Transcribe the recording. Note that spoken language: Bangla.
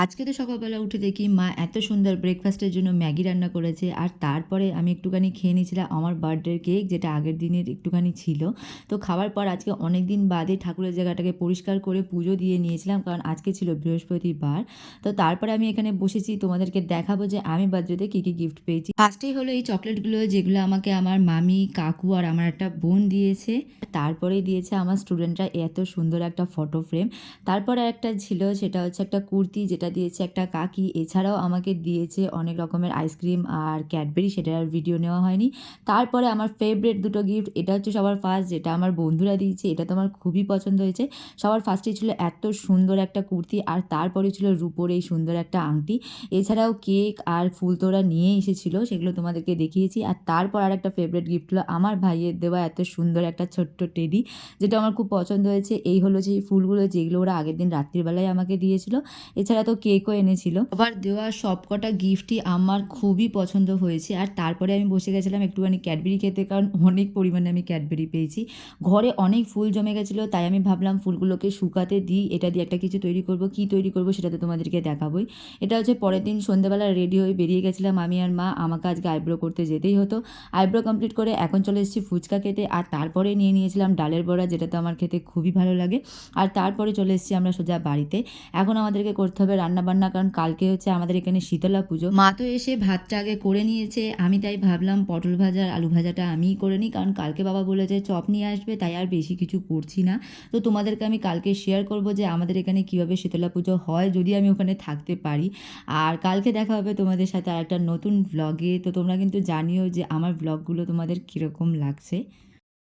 আজকে তো সকালবেলা উঠে দেখি মা এত সুন্দর ব্রেকফাস্টের জন্য ম্যাগি রান্না করেছে। আর তারপরে আমি একটুখানি খেয়ে নিয়েছিলাম আমার বার্থডের কেক, যেটা আগের দিনের একটুখানি ছিল। তো খাওয়ার পর আজকে অনেক দিন বাদে ঠাকুরের জায়গাটাকে পরিষ্কার করে পুজো দিয়ে নিয়েছিলাম, কারণ আজকে ছিল বৃহস্পতিবার। তো তারপরে আমি এখানে বসেছি তোমাদেরকে দেখাবো যে আমি বার্থডেতে কী কী গিফট পেয়েছি। ফার্স্টেই হলো এই চকলেটগুলো, যেগুলো আমাকে আমার মামি, কাকু আর আমার একটা বোন দিয়েছে। তারপরেই দিয়েছে আমার স্টুডেন্টরা এত সুন্দর একটা ফটো ফ্রেম। তারপরে একটা ছিল, সেটা হচ্ছে একটা কুর্তি, যেটা দিয়েছে একটা কাকি। এছাড়াও আমাকে দিয়েছে অনেক রকমের আইসক্রিম আর ক্যাডবেরি, সেটার আর ভিডিও নেওয়া হয়নি। তারপরে আমার ফেভারিট দুটো গিফট, এটা হচ্ছে সবার ফার্স্ট, যেটা আমার বন্ধুরা দিয়েছে। এটা তো আমার খুবই পছন্দ হয়েছে। সবার ফার্স্টেই ছিল এত সুন্দর একটা কুর্তি, আর তারপরে ছিল রূপোর এই সুন্দর একটা আংটি। এছাড়াও কেক আর ফুল তো ওরা নিয়ে এসেছিল, সেগুলো তোমাদেরকে দেখিয়েছি। আর তারপর আর একটা ফেভারিট গিফট হলো আমার ভাইয়ের দেওয়া এত সুন্দর একটা ছোট্ট টেডি, যেটা আমার খুব পছন্দ হয়েছে। এই হলো সেই ফুলগুলো, যেগুলো ওরা আগের দিন রাত্রিবেলায় আমাকে দিয়েছিল। এছাড়া তো কেকও এনেছিল। আবার দেওয়া সবকটা গিফটই আমার খুবই পছন্দ হয়েছে। আর তারপরে আমি বসে গেছিলাম একটুখানি ক্যাডবেরি খেতে, কারণ অনেক পরিমাণে আমি ক্যাডবেরি পেয়েছি। ঘরে অনেক ফুল জমে গেছিলো, তাই আমি ভাবলাম ফুলগুলোকে শুকাতে দিই, এটা দিয়ে একটা কিছু তৈরি করব। কী তৈরি করব সেটা তো তোমাদেরকে দেখাবোই। এটা হচ্ছে পরের দিন সন্ধ্যেবেলা রেডি হয়ে বেরিয়ে গেছিলাম আমি আর মা। আমাকে আজকে আইব্রো করতে যেতেই হতো। আইব্রো কমপ্লিট করে এখন চলে এসেছি ফুচকা খেতে। আর তারপরে নিয়ে নিয়েছিলাম ডালের বড়া, যেটা তো আমার খেতে খুবই ভালো লাগে। আর তারপরে চলে এসেছি আমরা সোজা বাড়িতে। এখন আমাদেরকে করতে হবে রান্নাবান্না, কারণ কালকে হচ্ছে আমাদের এখানে শীতলা পুজো। মা তো এসে ভাতটা আগে করে নিয়েছে, আমি তাই ভাবলাম পটল ভাজা আর আলু ভাজাটা আমিই করে নিই, কারণ কালকে বাবা বলেছে চপ নিয়ে আসবে, তাই আর বেশি কিছু করছি না। তো তোমাদেরকে আমি কালকে শেয়ার করব যে আমাদের এখানে কীভাবে শীতলা পুজো হয়, যদি আমি ওখানে থাকতে পারি। আর কালকে দেখা হবে তোমাদের সাথে আর একটা নতুন ভ্লগে। তো তোমরা কিন্তু জানিও যে আমার ভ্লগগুলো তোমাদের কীরকম লাগছে।